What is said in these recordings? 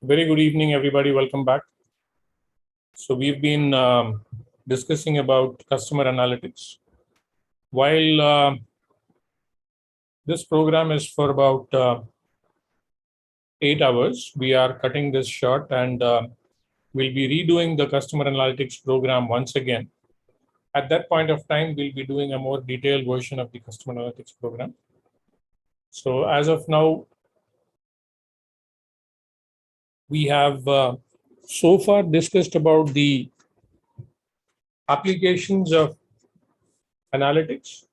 Very good evening, everybody. Welcome back. So we've been discussing about customer analytics. While this program is for about 8 hours, we are cutting this short and we'll be redoing the customer analytics program once again. At that point of time, we'll be doing a more detailed version of the customer analytics program. So as of now, we have so far discussed about the applications of analytics.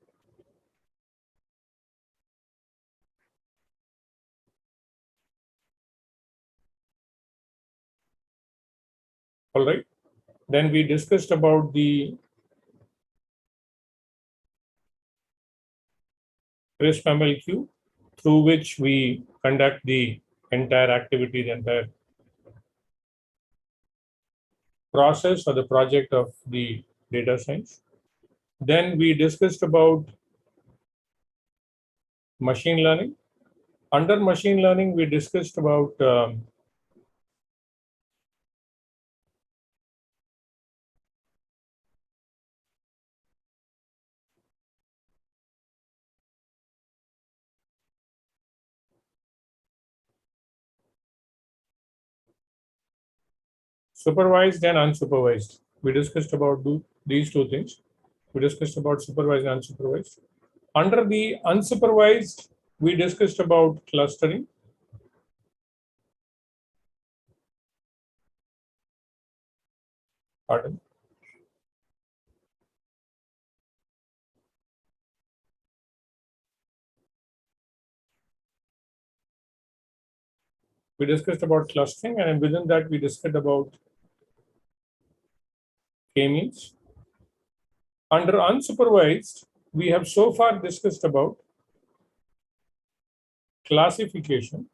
All right. Then we discussed about the CRISP MLQ, through which we conduct the entire activity, the entire process or the project of the data science. Then we discussed about machine learning. Under machine learning, we discussed about supervised and unsupervised. We discussed about these two things. We discussed about supervised and unsupervised. Under the unsupervised, we discussed about clustering. Pardon. We discussed about clustering, and within that, we discussed about k-means. Under unsupervised, we have so far discussed about classification,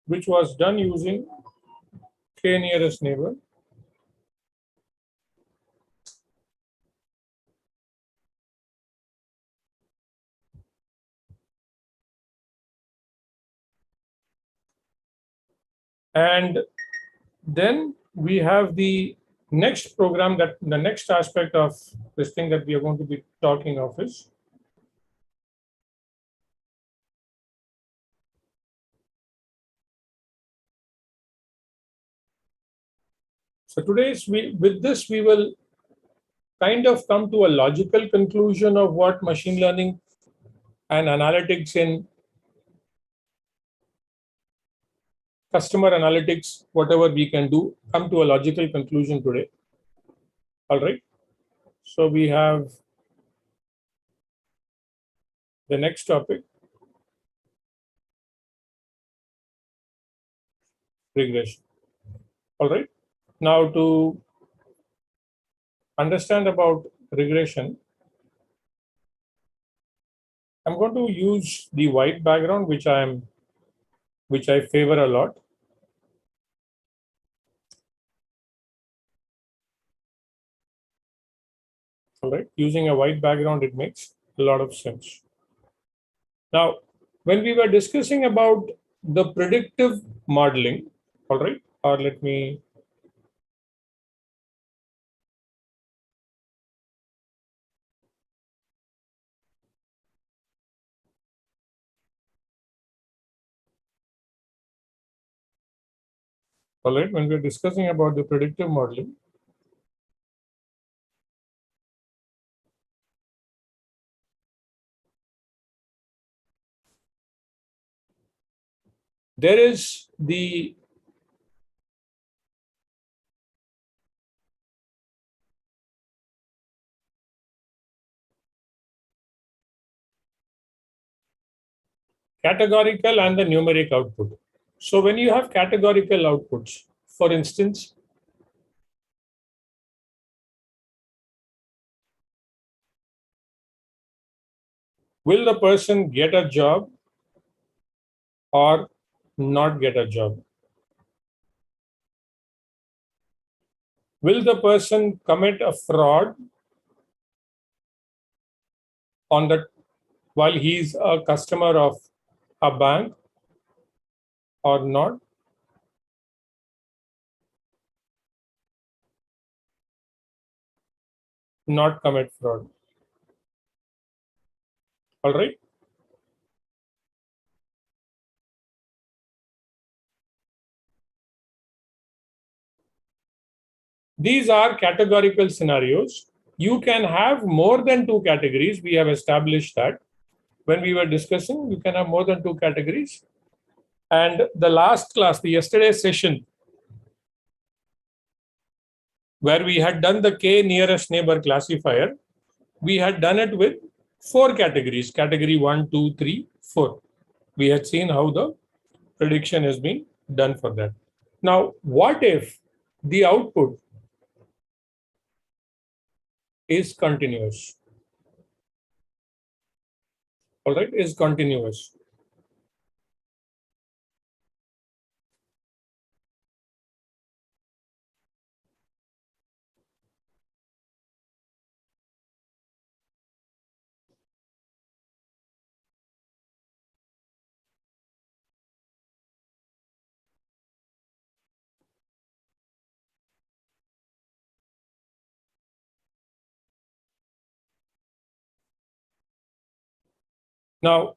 which was done using k nearest neighbor. And then we have the next program, that the next aspect of this thing that we are going to be talking of is so today's with this we will kind of come to a logical conclusion of what machine learning and analytics in customer analytics, whatever we can do, come to a logical conclusion today. All right. So we have the next topic, regression. All right. Now to understand about regression, I'm going to use the white background, which I favor a lot. All right. Using a white background, it makes a lot of sense. Now, when we were discussing about the predictive modeling, all right, or let me all right, when we're discussing about the predictive modeling, there is the categorical and the numeric output. So when you have categorical outputs, for instance, will the person get a job or not get a job? Will the person commit a fraud on the while he's a customer of a bank or not? Not commit fraud. All right. These are categorical scenarios. You can have more than two categories. We have established that when we were discussing, you can have more than two categories. And the last class, the yesterday's session, where we had done the K nearest neighbor classifier, we had done it with four categories, category 1, 2, 3, 4. We had seen how the prediction has been done for that. Now, what if the output is continuous? All right, is continuous. Now,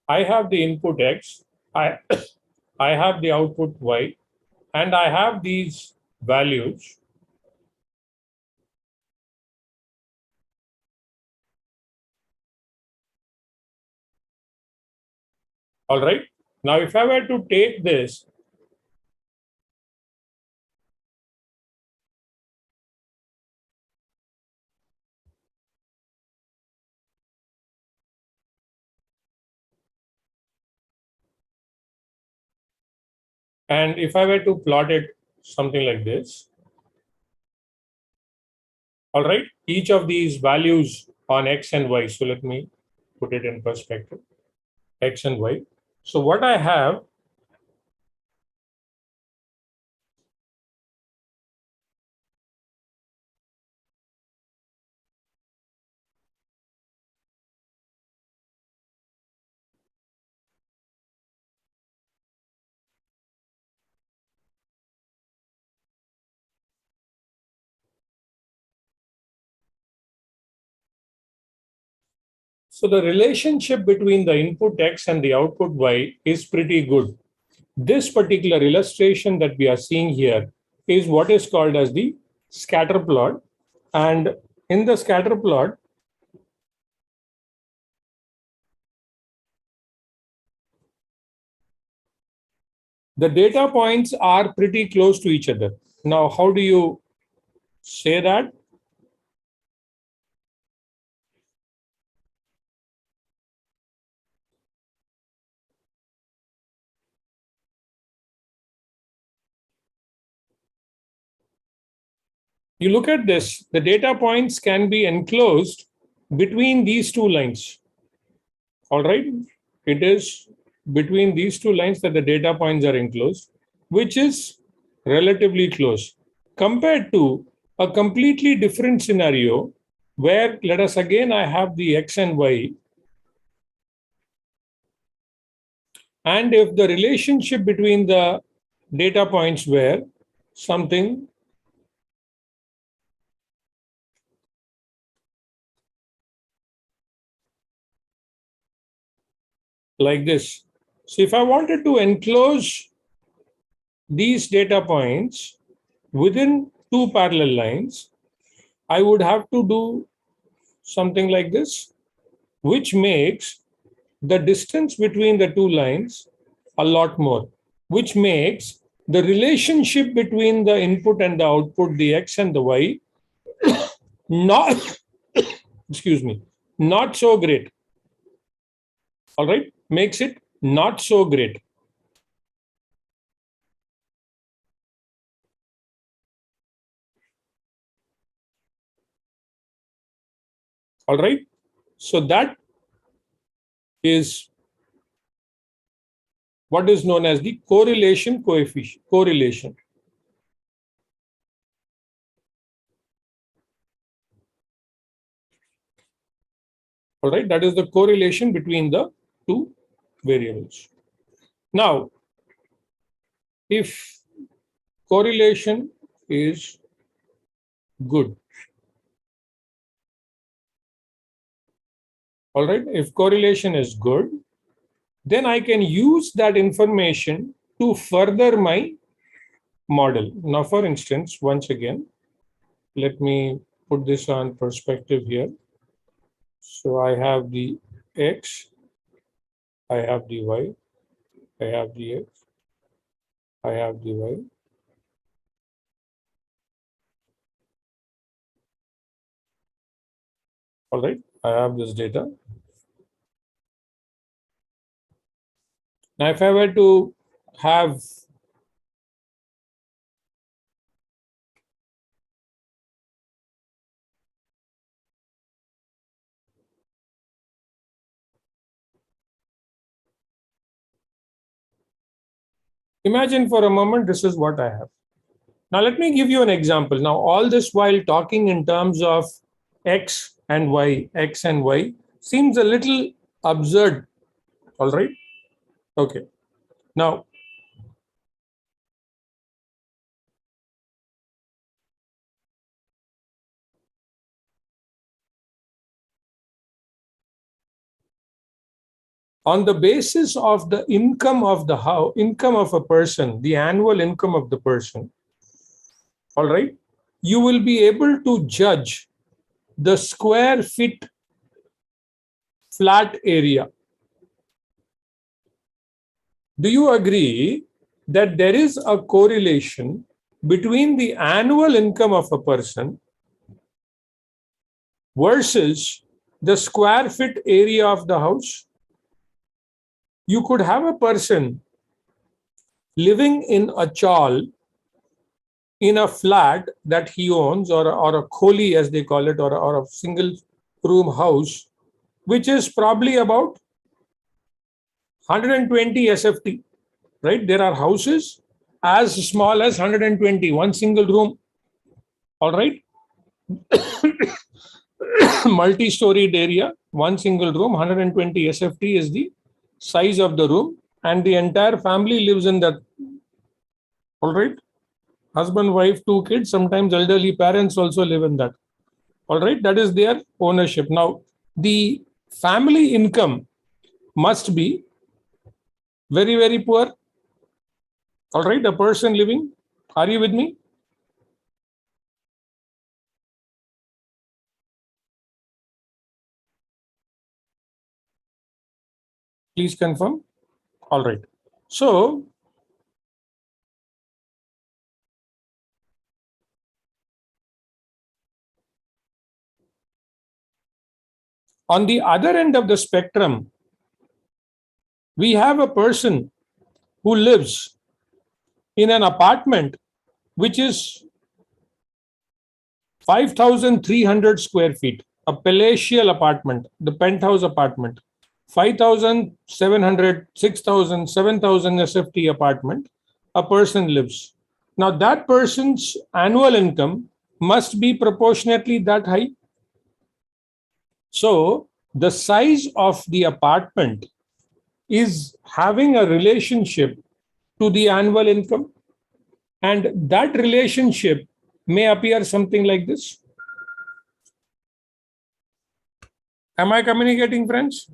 I have the input X, I, I have the output Y, and I have these values. All right. Now, if I were to take this and if I were to plot it something like this, all right, each of these values on X and Y. So let me put it in perspective, X and Y. So what I have, so the relationship between the input X and the output Y is pretty good. This particular illustration that we are seeing here is what is called as the scatter plot. And in the scatter plot, the data points are pretty close to each other. Now, how do you say that? You look at this, the data points can be enclosed between these two lines. All right. It is between these two lines that the data points are enclosed, which is relatively close compared to a completely different scenario where, let us again, I have the X and Y. And if the relationship between the data points were something like this. So if I wanted to enclose these data points within two parallel lines, I would have to do something like this, which makes the distance between the two lines a lot more, which makes the relationship between the input and the output, the X and the Y, not, excuse me, not so great. All right, makes it not so great. All right, so that is what is known as the correlation coefficient. Correlation. All right, that is the correlation between the two variables. Now, if correlation is good, all right, if correlation is good, then I can use that information to further my model. Now, for instance, once again, let me put this on perspective here. So I have the X, I have the Y, I have the X, I have the Y. All right, I have this data. Now, if I were to have imagine for a moment, this is what I have. Now, let me give you an example. Now, all this while talking in terms of X and Y seems a little absurd. All right. Okay. Now, on the basis of the income of the house, income of a person, the annual income of the person, all right, you will be able to judge the square feet flat area. Do you agree that there is a correlation between the annual income of a person versus the square feet area of the house? You could have a person living in a chawl in a flat that he owns, or a kholi as they call it, or a single room house, which is probably about 120 SFT, right? There are houses as small as 120, one single room, all right? Multi-storied area, one single room, 120 SFT is the size of the room, and the entire family lives in that, all right? Husband, wife, two kids, sometimes elderly parents also live in that, all right? That is their ownership. Now, the family income must be very, very poor, all right? A person living, are you with me? Please confirm. All right. So, on the other end of the spectrum, we have a person who lives in an apartment which is 5,300 square feet, a palatial apartment, the penthouse apartment, 5,700, 6,000, 7,000 SFT apartment, a person lives. Now, that person's annual income must be proportionately that high. So, the size of the apartment is having a relationship to the annual income, and that relationship may appear something like this. Am I communicating, friends?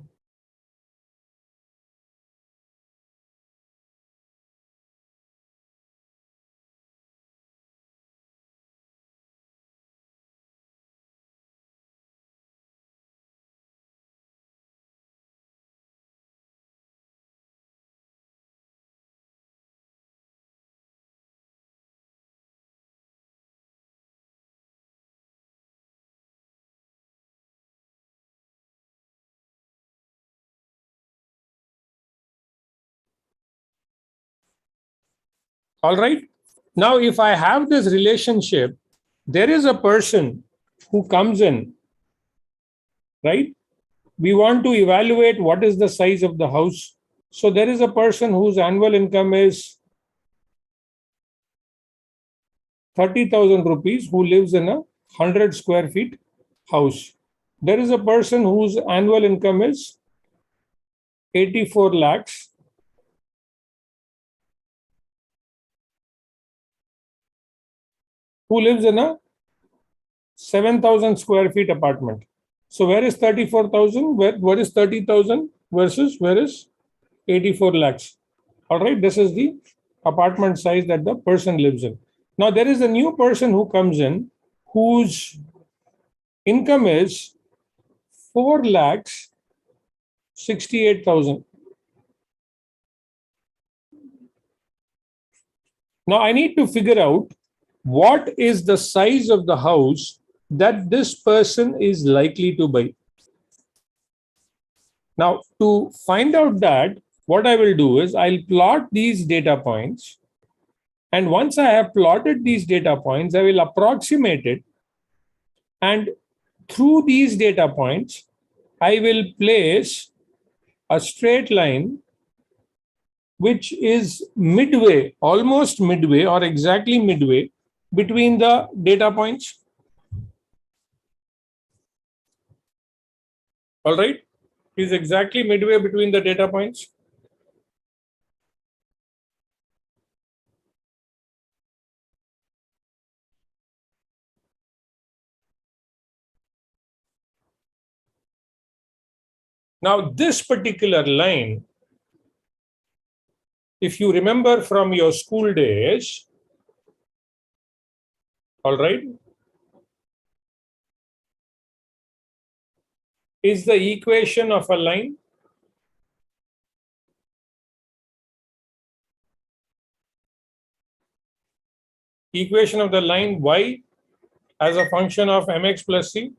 All right. Now, if I have this relationship, there is a person who comes in, right? We want to evaluate what is the size of the house. So there is a person whose annual income is 30,000 rupees, who lives in a 100 square feet house. there is a person whose annual income is 84 lakhs. Who lives in a 7,000 square feet apartment. So where is 34,000? Where is 30,000 versus where is 84 lakhs? All right, this is the apartment size that the person lives in. Now there is a new person who comes in whose income is 4 lakhs 68,000. Now I need to figure out what is the size of the house that this person is likely to buy. Now, to find out that, what I will do is I'll plot these data points. And once I have plotted these data points, I will approximate it. And through these data points, I will place a straight line which is midway, almost midway or exactly midway between the data points. All right, is exactly midway between the data points. Now, this particular line, if you remember from your school days, all right, is the equation of a line. Equation of the line y as a function of mx plus c.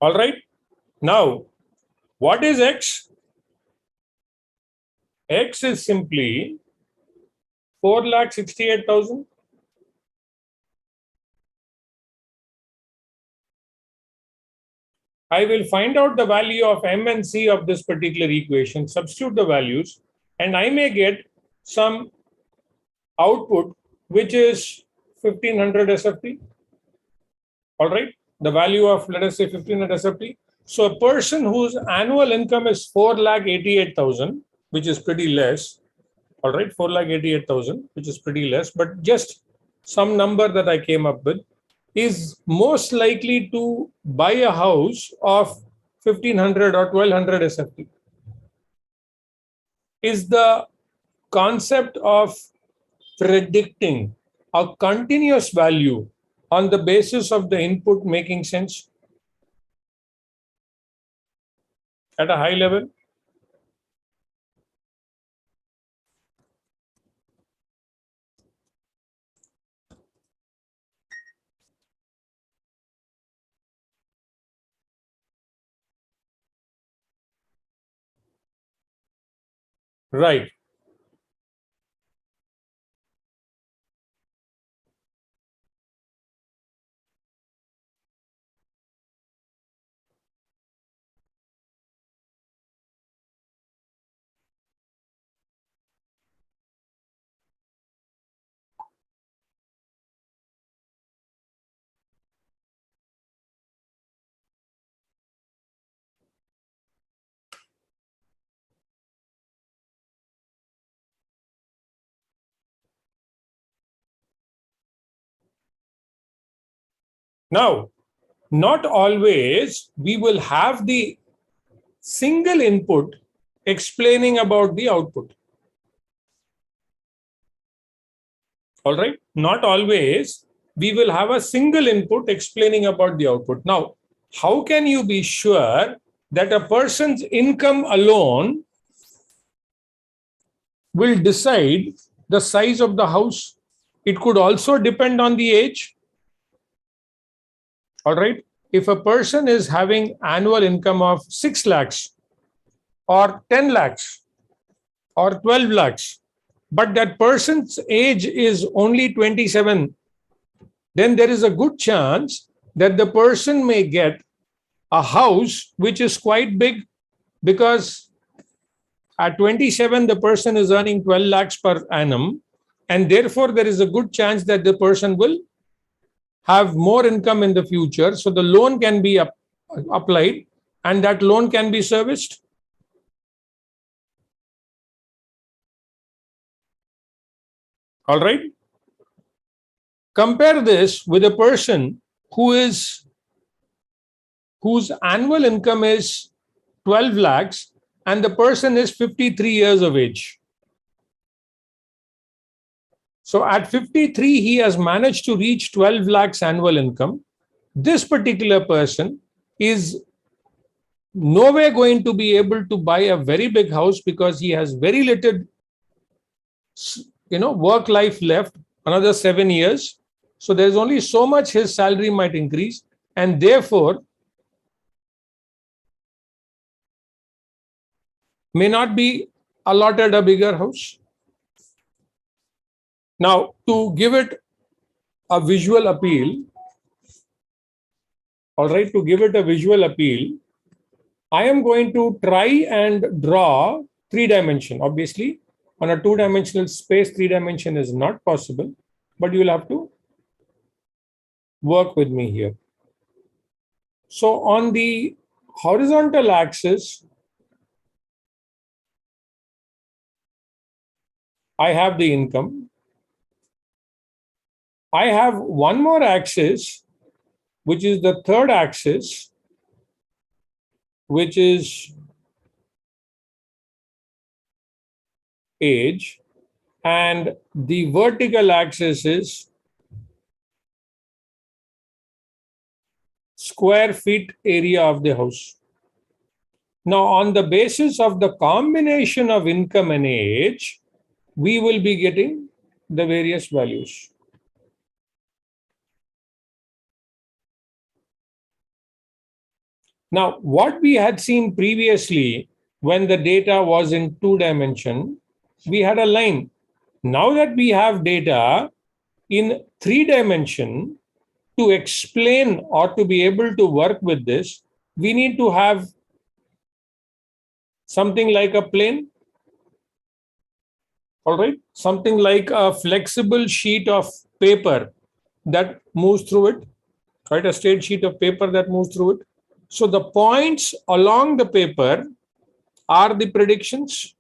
All right. Now, what is x? X is simply 4,68,000. I will find out the value of m and c of this particular equation, substitute the values, and I may get some output which is 1500 SFT. All right. The value of, let us say, 1500 SFT. So a person whose annual income is 4,88,000, which is pretty less. All right, 4,88,000, which is pretty less, but just some number that I came up with, is most likely to buy a house of 1,500 or 1,200 SFT. Is the concept of predicting a continuous value on the basis of the input making sense at a high level? Right. Now, not always we will have the single input explaining about the output. All right. Not always we will have a single input explaining about the output. Now, how can you be sure that a person's income alone will decide the size of the house? It could also depend on the age. All right. if a person is having annual income of 6 lakhs or 10 lakhs or 12 lakhs, but that person's age is only 27, then there is a good chance that the person may get a house which is quite big, because at 27, the person is earning 12 lakhs per annum, and therefore there is a good chance that the person will have more income in the future. So the loan can be applied and that loan can be serviced. All right. Compare this with a person whose annual income is 12 lakhs and the person is 53 years of age. So at 53, he has managed to reach 12 lakhs annual income. This particular person is nowhere going to be able to buy a very big house because he has very little, work life left, another 7 years. So there's only so much his salary might increase, and therefore may not be allotted a bigger house. Now, to give it a visual appeal, all right, to give it a visual appeal, I am going to try and draw 3-dimension. Obviously, on a 2-dimensional space, 3-dimension is not possible, but you will have to work with me here. So on the horizontal axis, I have the income. I have one more axis, which is the third axis, which is age, and the vertical axis is square feet area of the house. Now, on the basis of the combination of income and age, we will be getting the various values. Now, what we had seen previously when the data was in 2-dimension, we had a line. Now that we have data in 3-dimension, to explain or to be able to work with this, we need to have something like a plane. All right, something like a flexible sheet of paper that moves through it, right? A straight sheet of paper that moves through it. So the points along the paper are the predictions.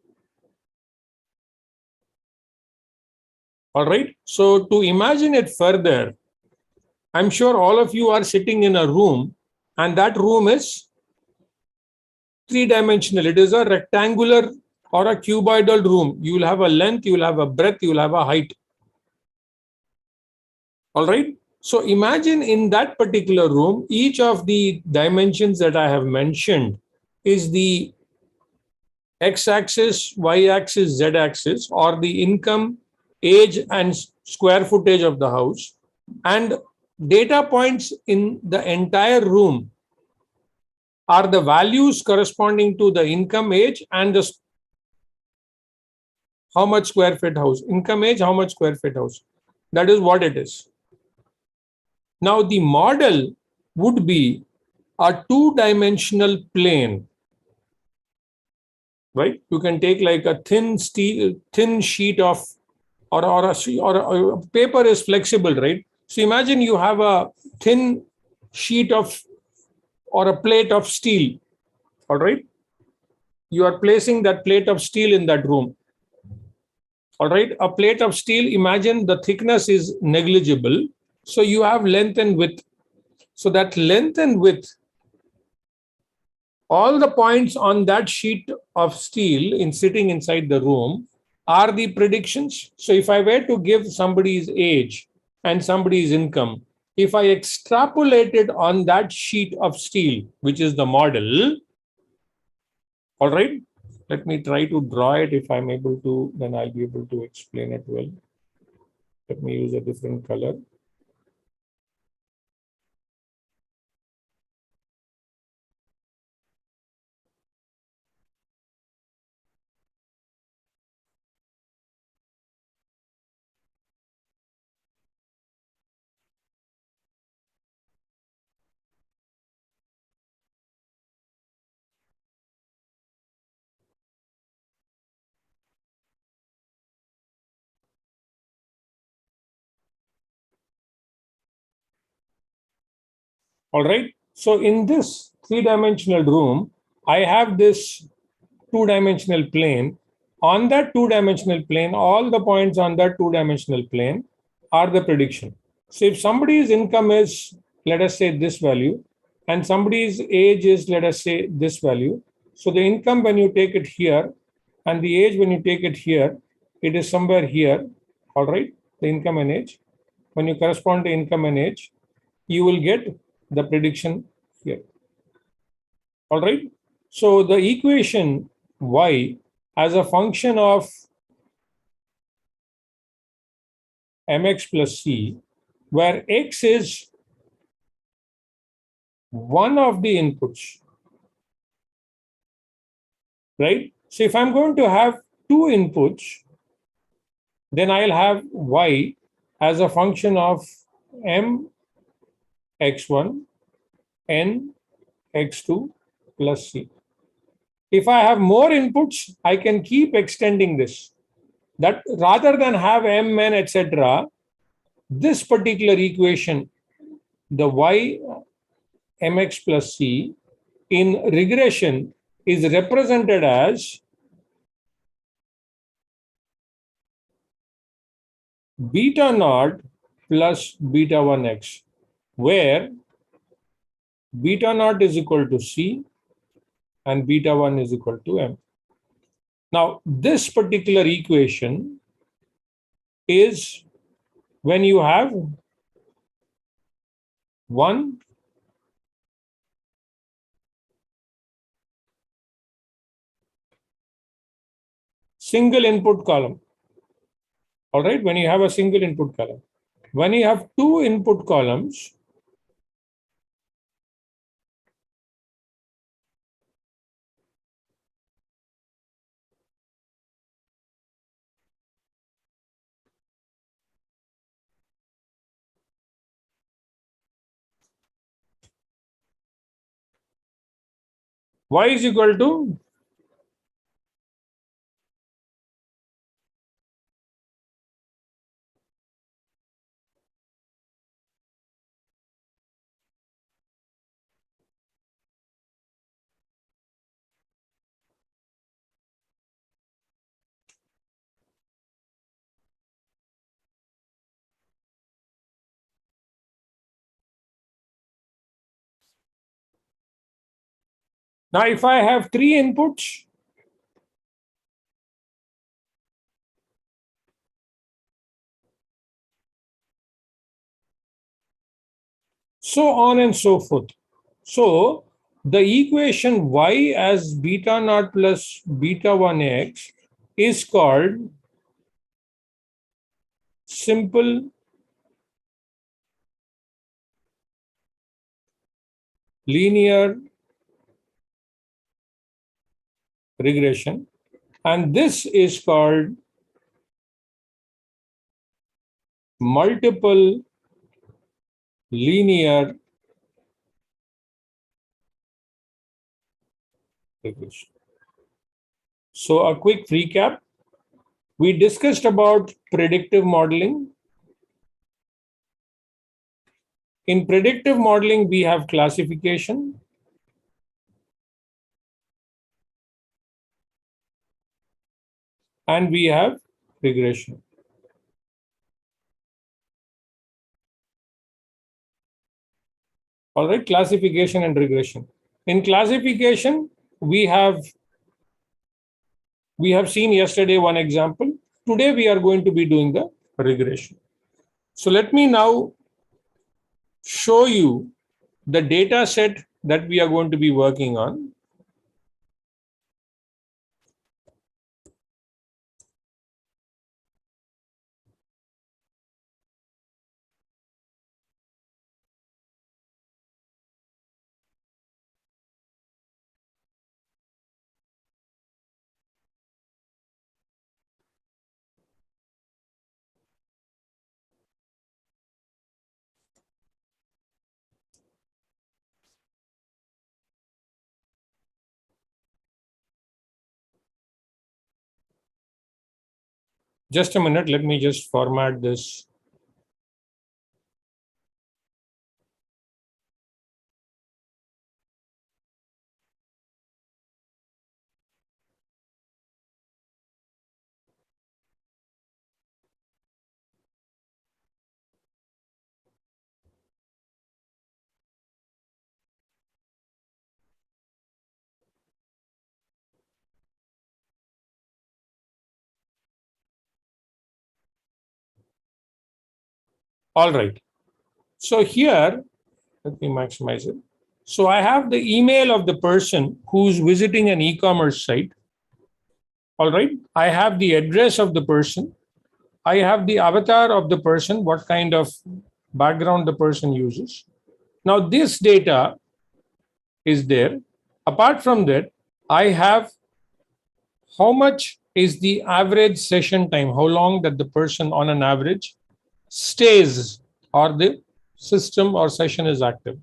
All right. So to imagine it further, I'm sure all of you are sitting in a room, and that room is 3-dimensional. It is a rectangular or a cuboidal room. You will have a length, you will have a breadth, you will have a height. All right. So imagine in that particular room, each of the dimensions that I have mentioned is the x-axis, y-axis, z-axis, or the income, age, and square footage of the house. And data points in the entire room are the values corresponding to the income, age, and the how much square feet house. Income, age, how much square feet house. That is what it is. Now, the model would be a 2-dimensional plane, right? You can take like a thin sheet of, or a paper is flexible, right? So imagine you have a thin sheet of, or a plate of steel, all right? You are placing that plate of steel in that room. All right, a plate of steel, imagine the thickness is negligible. So you have length and width. So that length and width, all the points on that sheet of steel sitting inside the room are the predictions. So if I were to give somebody's age and somebody's income, if I extrapolated on that sheet of steel, which is the model, all right, let me try to draw it. If I'm able to, then I'll be able to explain it well. Let me use a different color. All right. So in this three-dimensional room, I have this two-dimensional plane. On that two-dimensional plane, all the points on that two-dimensional plane are the prediction. So if somebody's income is, let us say, this value, and somebody's age is, let us say, this value. So the income, when you take it here, and the age, when you take it here, it is somewhere here. All right, the income and age. When you correspond to income and age, you will get the prediction here. All right. So the equation y as a function of mx plus c, where x is one of the inputs, right? So if I'm going to have two inputs, then I'll have y as a function of m x1 n x2 plus c. If I have more inputs, I can keep extending this. That rather than have m, n, etc., this particular equation, the y mx plus c, in regression is represented as beta naught plus beta 1x, where beta naught is equal to c and beta 1 is equal to m. Now, this particular equation is when you have one single input column. All right, when you have a single input column. When you have two input columns, y is equal to now if I have three inputs, so on and so forth. So the equation y as beta naught plus beta 1x is called simple linear regression, and this is called multiple linear regression. So a quick recap. We discussed about predictive modeling. In predictive modeling, we have classification, and we have regression. All right, classification and regression. In classification, we have seen yesterday one example. Today we are going to be doing the regression. So let me now show you the data set that we are going to be working on. Just a minute, let me just format this. All right. So here, let me maximize it. So I have the email of the person who's visiting an e-commerce site. All right. I have the address of the person. I have the avatar of the person, what kind of background the person uses. Now this data is there. Apart from that, I have how much is the average session time, how long that the person on an average stays or the system or session is active.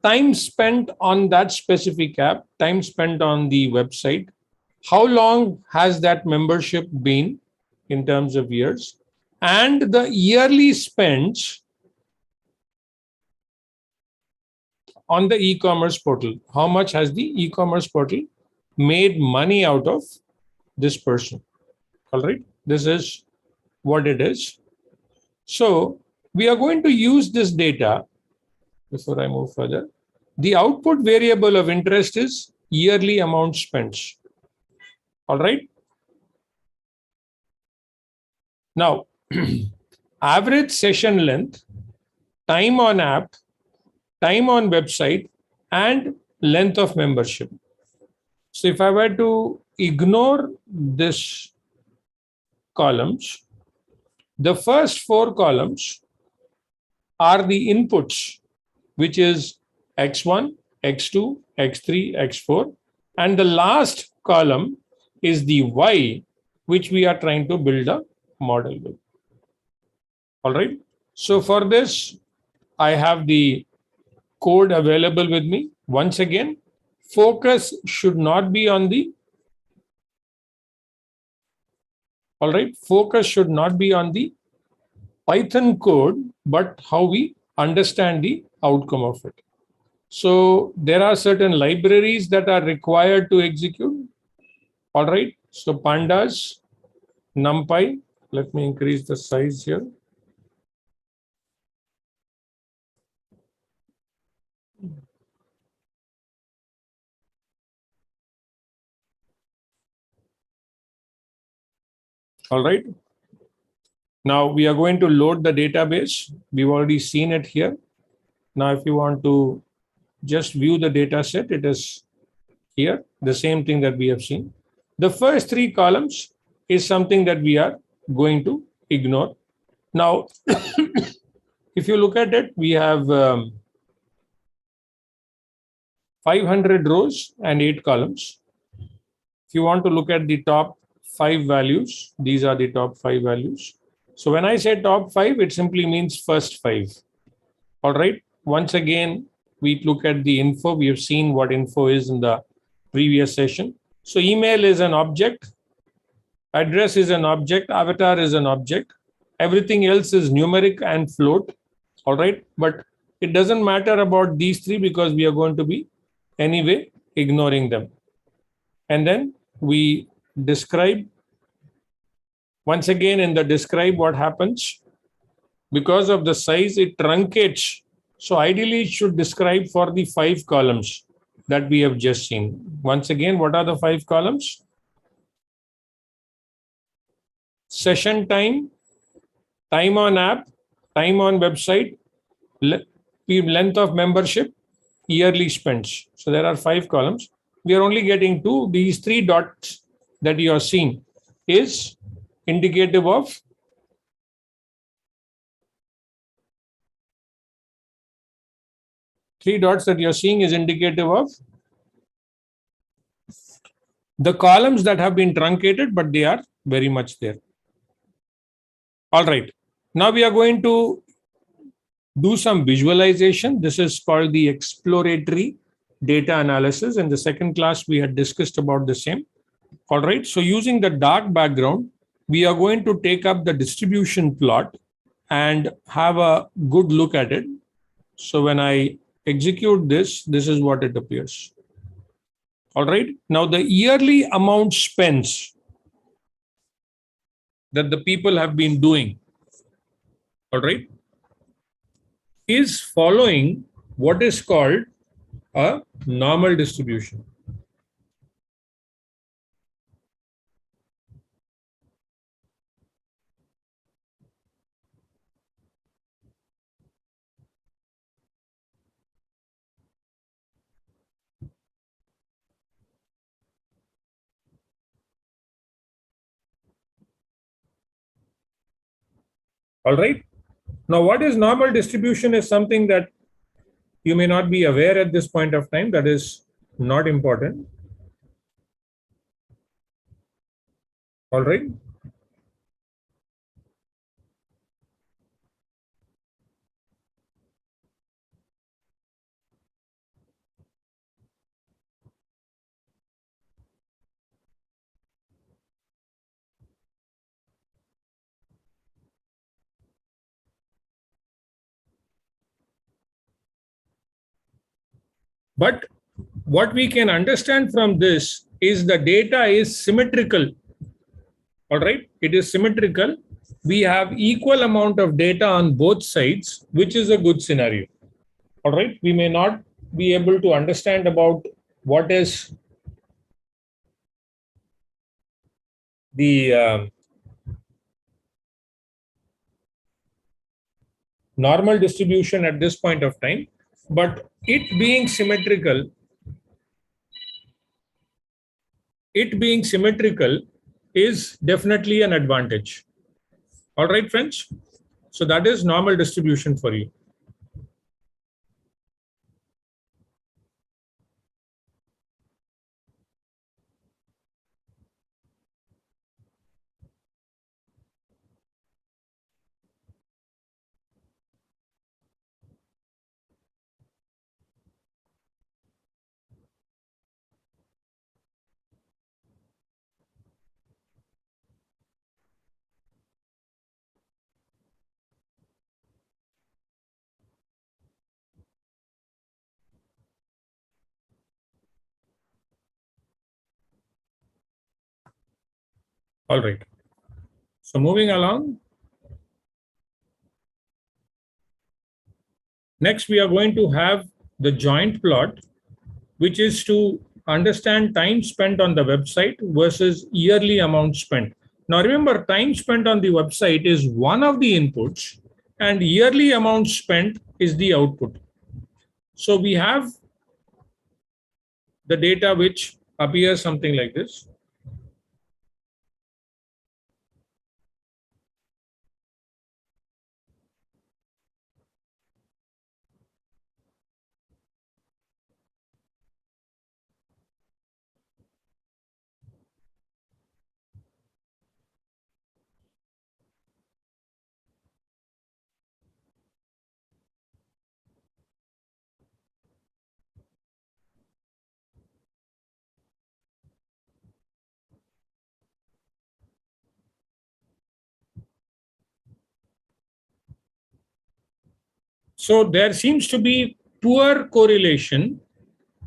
Time spent on that specific app, time spent on the website, how long has that membership been in terms of years, and the yearly spends on the e-commerce portal. How much has the e-commerce portal made money out of this person? All right, this is what it is. So we are going to use this data. Before I move further, the output variable of interest is yearly amount spent. All right. Now, average session length, time on app, time on website, and length of membership. So if I were to ignore this columns, the first four columns are the inputs, which is X1, X2, X3, X4. And the last column is the Y, which we are trying to build a model with. All right. So for this, I have the code available with me. Once again, focus should not be on the, all right, focus should not be on the Python code, but how we understand the outcome of it. So there are certain libraries that are required to execute. All right. So pandas, NumPy, let me increase the size here. All right. Now we are going to load the database. We've already seen it here. Now, if you want to just view the data set, it is here, the same thing that we have seen. The first three columns is something that we are going to ignore. Now, if you look at it, we have 500 rows and 8 columns. If you want to look at the top 5 values, these are the top 5 values. So when I say top 5, it simply means first 5. All right. Once again, we look at the info. We have seen what info is in the previous session. So email is an object, address is an object, avatar is an object. Everything else is numeric and float. All right. But it doesn't matter about these three because we are going to be anyway ignoring them. And then we describe. Once again, in the describe, what happens? Because of the size, it truncates. So ideally, it should describe for the 5 columns that we have just seen. Once again, what are the 5 columns? Session time, time on app, time on website, length of membership, yearly spends. So there are 5 columns. We are only getting 2. These 3 dots that you are seeing is indicative of the columns that have been truncated, but they are very much there. All right. Now we are going to do some visualization. This is called the exploratory data analysis. In the second class, we had discussed about the same. All right. So using the dark background, we are going to take up the distribution plot and have a good look at it. So when I execute this, this is what it appears. All right. Now the yearly amount spends that the people have been doing, all right, is following what is called a normal distribution. All right. Now, what is normal distribution is something that you may not be aware at this point of time. That is not important. All right. But what we can understand from this is the data is symmetrical. All right. It is symmetrical. We have equal amount of data on both sides, which is a good scenario. All right. We may not be able to understand about what is the normal distribution at this point of time, but it being symmetrical is definitely an advantage. All right, friends. So that is normal distribution for you. All right. So moving along. Next, we are going to have the joint plot, which is to understand time spent on the website versus yearly amount spent. Now, remember, time spent on the website is one of the inputs, and yearly amount spent is the output. So we have the data which appears something like this. So there seems to be poor correlation,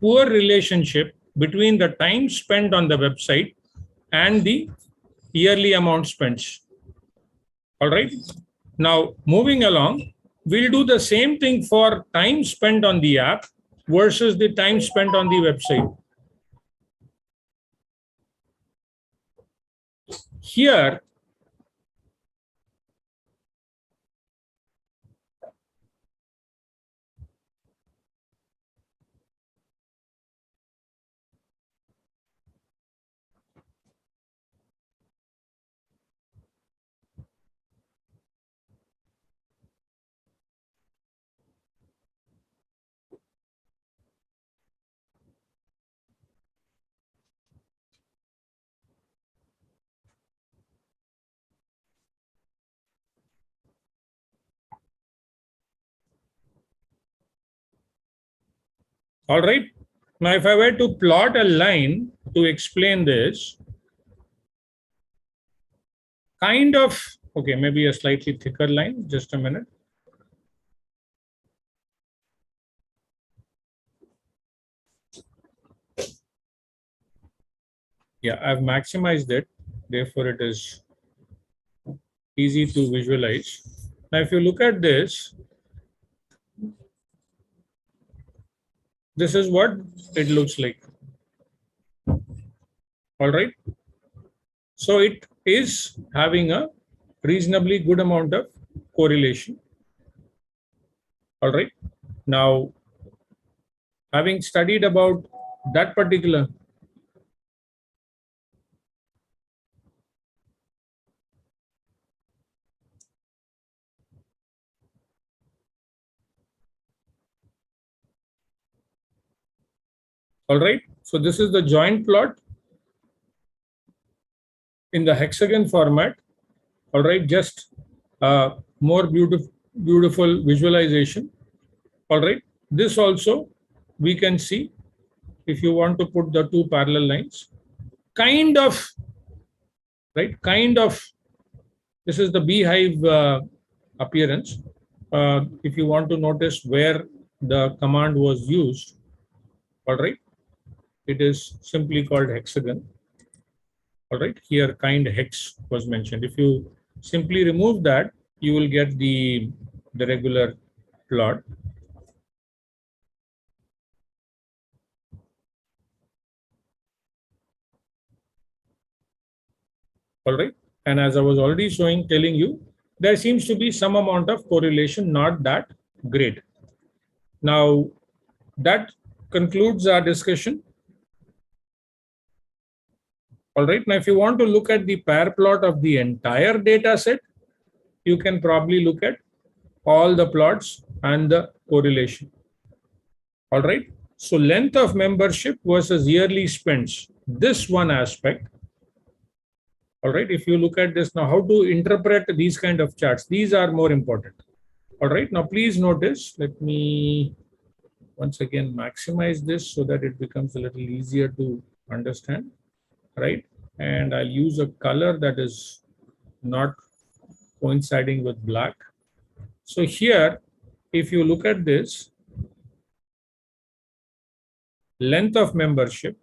poor relationship between the time spent on the website and the yearly amount spent. All right. Now, moving along, we'll do the same thing for time spent on the app versus the time spent on the website. Here, all right. Now, if I were to plot a line to explain this, kind of, okay, maybe a slightly thicker line, just a minute. Yeah, I've maximized it. Therefore, it is easy to visualize. Now, if you look at this is what it looks like. All right. So it is having a reasonably good amount of correlation. All right. Now, having studied about that particular All right. So this is the joint plot in the hexagon format. All right. Just more beautiful visualization. All right. This also we can see if you want to put the two parallel lines. Kind of, right? Kind of. This is the beehive appearance. If you want to notice where the command was used, all right, it is simply called hexagon. All right, here kind hex was mentioned. If you simply remove that, you will get the regular plot. All right, and as I was already telling you, there seems to be some amount of correlation, not that great. Now, that concludes our discussion. All right, now if you want to look at the pair plot of the entire data set, you can probably look at all the plots and the correlation. All right, so length of membership versus yearly spends, this one aspect. All right, if you look at this now, how to interpret these kind of charts, these are more important. All right, now please notice, let me once again maximize this so that it becomes a little easier to understand, right? And I'll use a color that is not coinciding with black. So here, if you look at this, length of membership,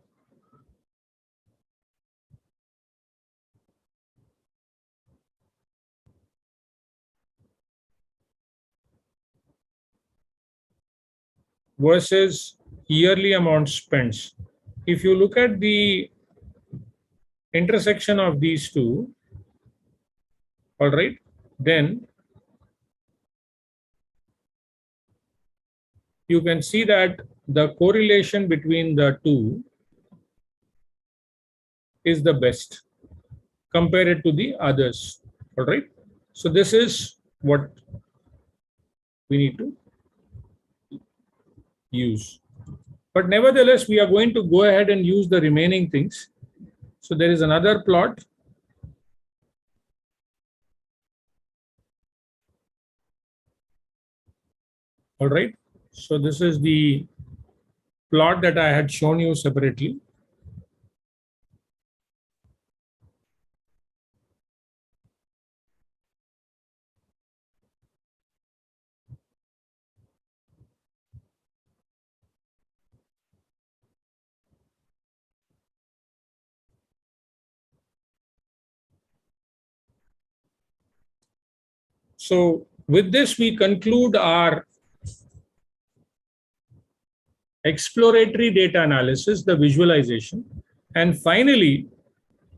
versus yearly amount spent. If you look at the intersection of these two, all right, then you can see that the correlation between the two is the best compared to the others. All right, so this is what we need to use. But nevertheless, we are going to go ahead and use the remaining things. So there is another plot. All right, so this is the plot that I had shown you separately. So with this, we conclude our exploratory data analysis, the visualization. And finally,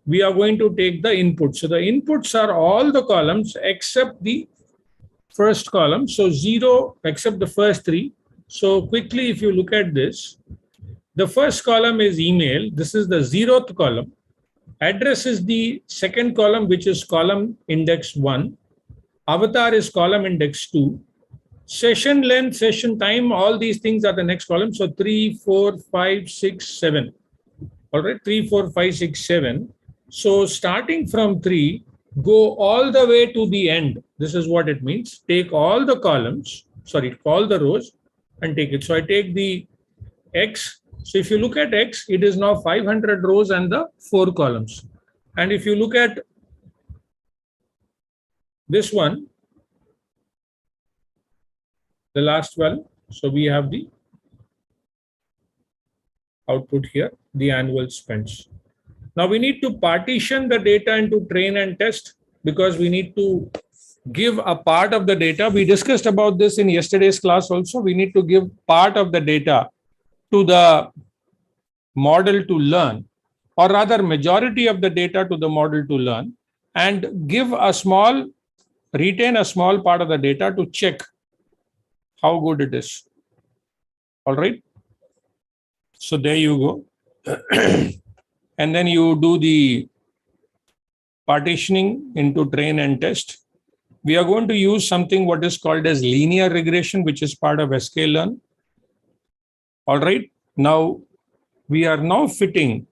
we are going to take the inputs. So the inputs are all the columns except the first column. So 0 except the first 3. So quickly, if you look at this, the first column is email. This is the 0th column. Address is the second column, which is column index 1. Avatar is column index 2. Session length, session time, all these things are the next column. So 3, 4, 5, 6, 7. All right, 3, 4, 5, 6, 7. So starting from 3, go all the way to the end. This is what it means. Take all the columns, all the rows and take it. So I take the X. So if you look at X, it is now 500 rows and the 4 columns. And if you look at this one, the last one, so we have the output here, the annual spends. Now we need to partition the data into train and test because we need to give a part of the data. We discussed about this in yesterday's class also. We need to give part of the data to the model to learn, or rather majority of the data to the model to learn, and retain a small part of the data to check how good it is. All right. So there you go. And then you do the partitioning into train and test. We are going to use something what is called as linear regression, which is part of sklearn. All right. Now, we are now fitting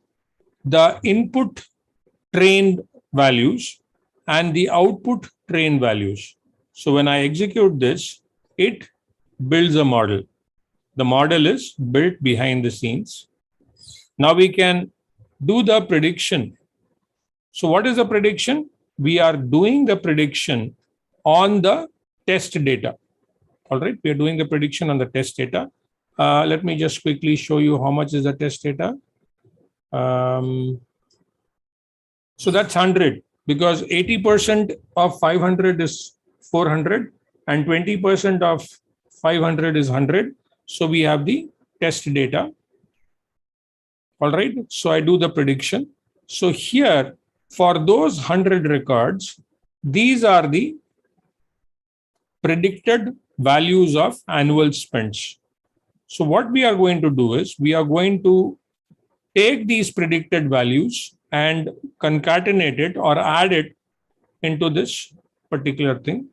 the input trained values and the output trained values. So when I execute this, it builds a model. The model is built behind the scenes. Now we can do the prediction. So what is the prediction? We are doing the prediction on the test data. All right, we are doing the prediction on the test data. Let me just quickly show you how much is the test data. So that's 100 because 80% of 500 is 400 and 20% of 500 is 100. So we have the test data. All right, so I do the prediction. So here for those 100 records, these are the predicted values of annual spends. So what we are going to do is we are going to take these predicted values and concatenate it or add it into this particular thing,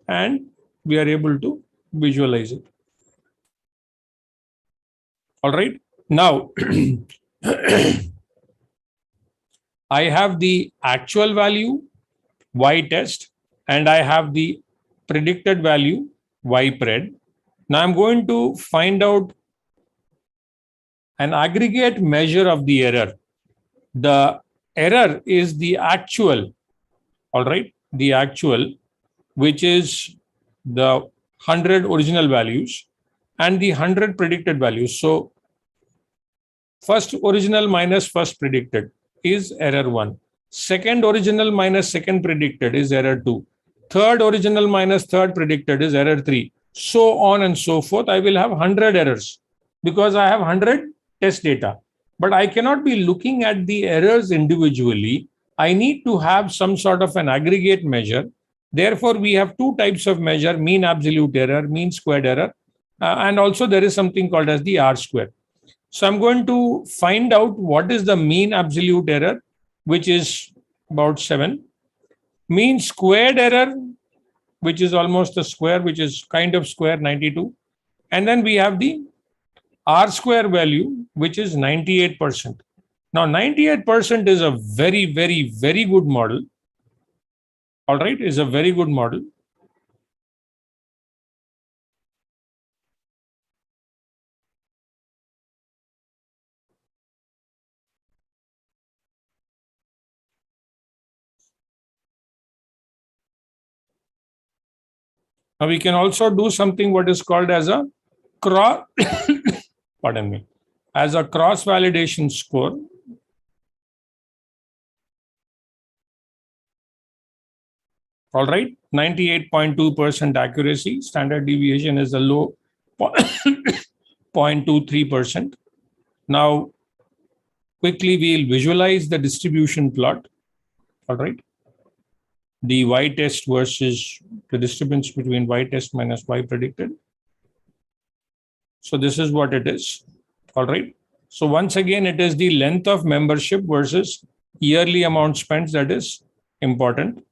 and we are able to visualize it. All right. Now, I have the actual value, Y test, and I have the predicted value, Y pred. Now I'm going to find out an aggregate measure of the error. The error is the actual, all right, the actual, which is the 100 original values and the 100 predicted values. So first original minus first predicted is error 1. Second original minus second predicted is error 2. Third original minus third predicted is error 3. So on and so forth. I will have 100 errors because I have 100 test data. But I cannot be looking at the errors individually. I need to have some sort of an aggregate measure. Therefore, we have two types of measure: mean absolute error, mean squared error, and also there is something called as the R square. So I'm going to find out what is the mean absolute error, which is about 7. Mean squared error, which is almost a square, which is kind of square, 92. And then we have the R square value, which is 98%. Now, 98% is a very, very, very good model. All right, is a very good model. Now, we can also do something what is called as a cross, pardon me, as a cross validation score. All right, 98.2% accuracy. Standard deviation is a low 0.23%. Now, quickly we'll visualize the distribution plot. All right. The Y test versus the disturbance between Y test minus Y predicted. So this is what it is. All right. So once again, it is the length of membership versus yearly amount spent that is important.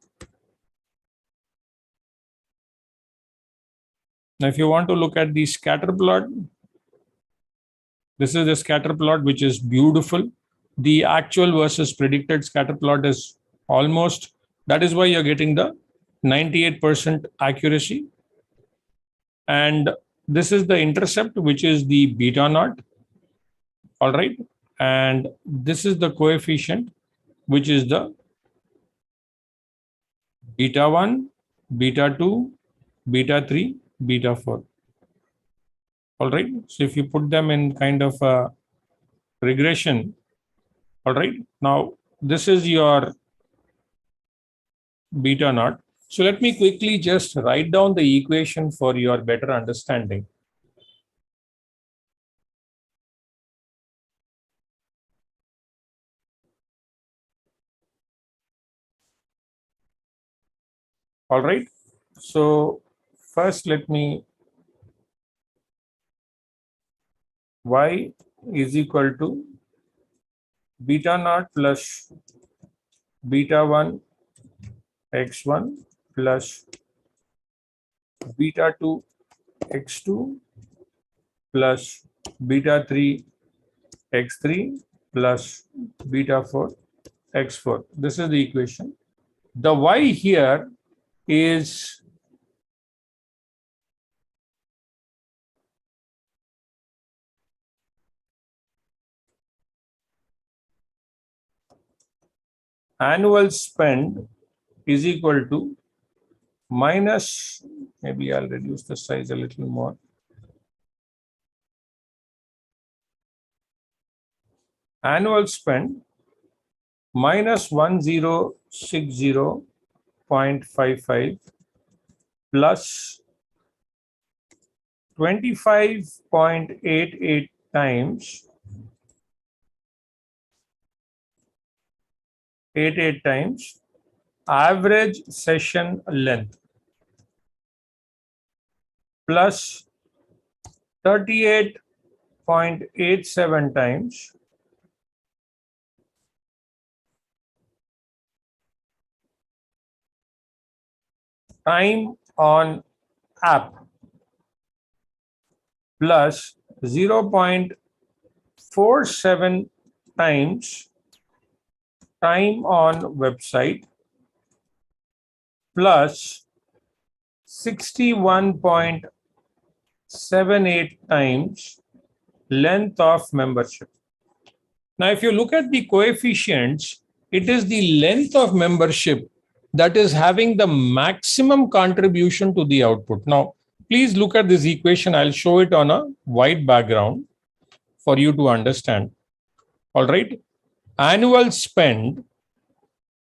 Now, if you want to look at the scatter plot, this is the scatter plot, which is beautiful. The actual versus predicted scatter plot is almost, that is why you're getting the 98% accuracy. And this is the intercept, which is the beta naught. All right. And this is the coefficient, which is the beta 1, beta 2, beta 3, beta 4. All right. So if you put them in kind of a regression, all right. Now, this is your beta naught. So let me quickly just write down the equation for your better understanding. All right. So first, let me y is equal to beta naught plus beta 1 x1 plus beta 2 x2 plus beta 3 x3 plus beta 4 x4. This is the equation. The y here is annual spend is equal to minus, maybe I'll reduce the size a little more. Annual spend minus 1060.55 plus 25.88 times 88 times average session length plus 38.87 times time on app plus 0.47 times time on website plus 61.78 times length of membership. Now, if you look at the coefficients, it is the length of membership that is having the maximum contribution to the output. Now, please look at this equation. I'll show it on a white background for you to understand. All right. Annual spend,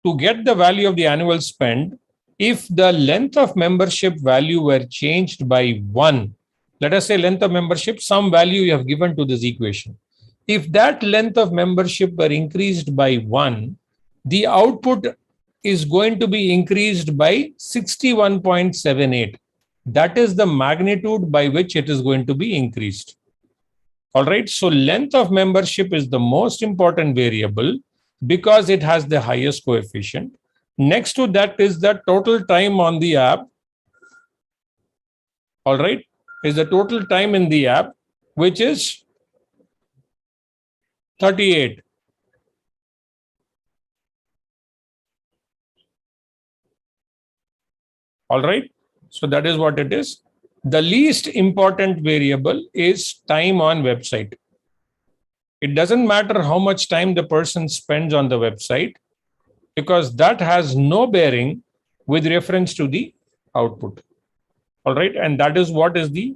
to get the value of the annual spend, if the length of membership value were changed by 1, let us say length of membership, some value you have given to this equation. If that length of membership were increased by 1, the output is going to be increased by 61.78. That is the magnitude by which it is going to be increased. All right. So length of membership is the most important variable because it has the highest coefficient. Next to that is the total time on the app. All right. Is the total time in the app, which is 38. All right. So that is what it is. The least important variable is time on website. It doesn't matter how much time the person spends on the website because that has no bearing with reference to the output. All right. And that is what is the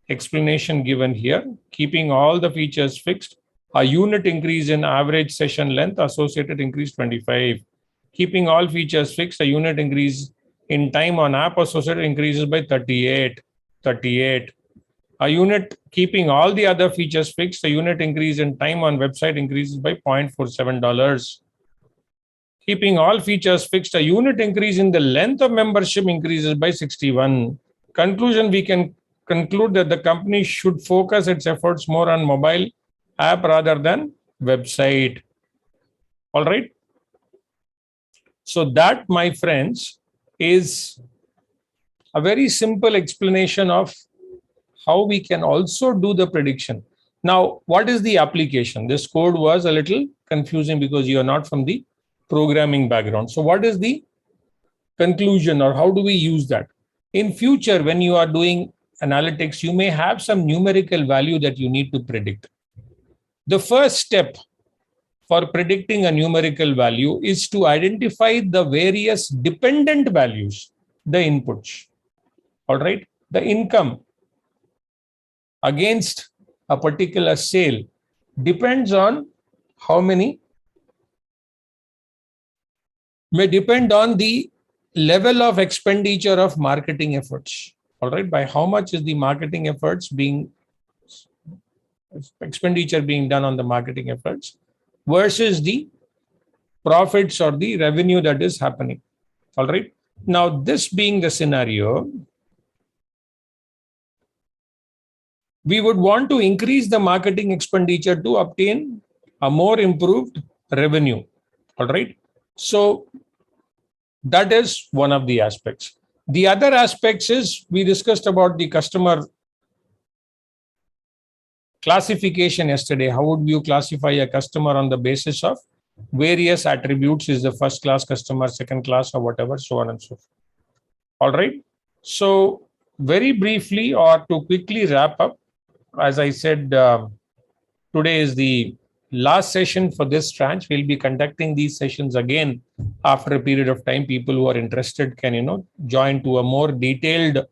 explanation given here. Keeping all the features fixed, a unit increase in average session length, associated increase 25. Keeping all features fixed, a unit increase in time on app associated increases by 38. A unit keeping all the other features fixed, a unit increase in time on website increases by $0.47. Keeping all features fixed, a unit increase in the length of membership increases by 61. Conclusion, we can conclude that the company should focus its efforts more on mobile app rather than website. All right. So that, my friends, is a very simple explanation of how we can also do the prediction. Now, what is the application? This code was a little confusing because you are not from the programming background. So what is the conclusion, or how do we use that? In future, when you are doing analytics, you may have some numerical value that you need to predict. The first step for predicting a numerical value is to identify the various dependent values, the inputs. All right. The income against a particular sale depends on how many, may depend on the level of expenditure of marketing efforts. All right. By how much is the marketing efforts being, expenditure being done on the marketing efforts versus the profits or the revenue that is happening. All right. Now, this being the scenario, we would want to increase the marketing expenditure to obtain a more improved revenue. All right. So that is one of the aspects. The other aspects is we discussed about the customer classification yesterday. How would you classify a customer on the basis of various attributes? Is the first class customer, second class, or whatever, so on and so forth. All right. So very briefly, or to quickly wrap up, as I said, today is the last session for this tranche. We'll be conducting these sessions again after a period of time. People who are interested can, join to a more detailed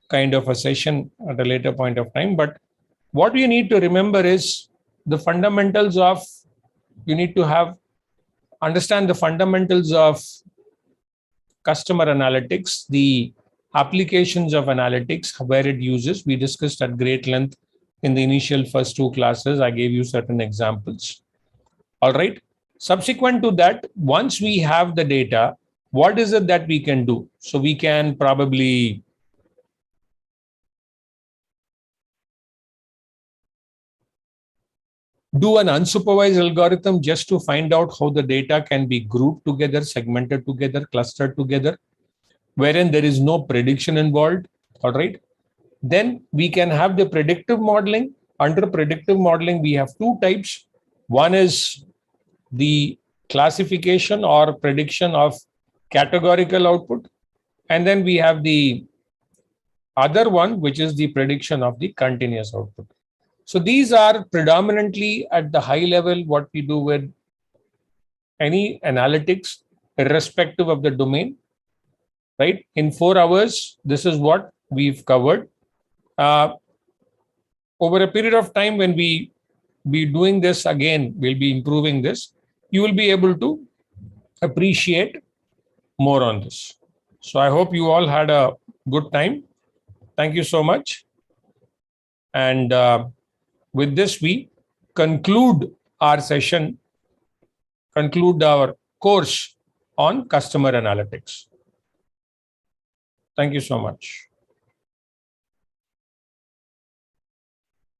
kind of a session at a later point of time. But what you need to remember is the fundamentals of, you need to understand the fundamentals of customer analytics, the applications of analytics, where it uses. We discussed at great length in the initial first two classes. I gave you certain examples. All right. Subsequent to that, once we have the data, what is it that we can do? So we can probably do an unsupervised algorithm just to find out how the data can be grouped together, segmented together, clustered together, wherein there is no prediction involved. All right. Then we can have the predictive modeling. Under predictive modeling, we have two types. One is the classification or prediction of categorical output. And then we have the other one, which is the prediction of the continuous output. So these are predominantly at the high level what we do with any analytics, irrespective of the domain, right? In 4 hours, this is what we've covered. Over a period of time, when we be doing this again, we'll be improving this. You will be able to appreciate more on this. So I hope you all had a good time. Thank you so much. And with this, we conclude our session, conclude our course on customer analytics. Thank you so much.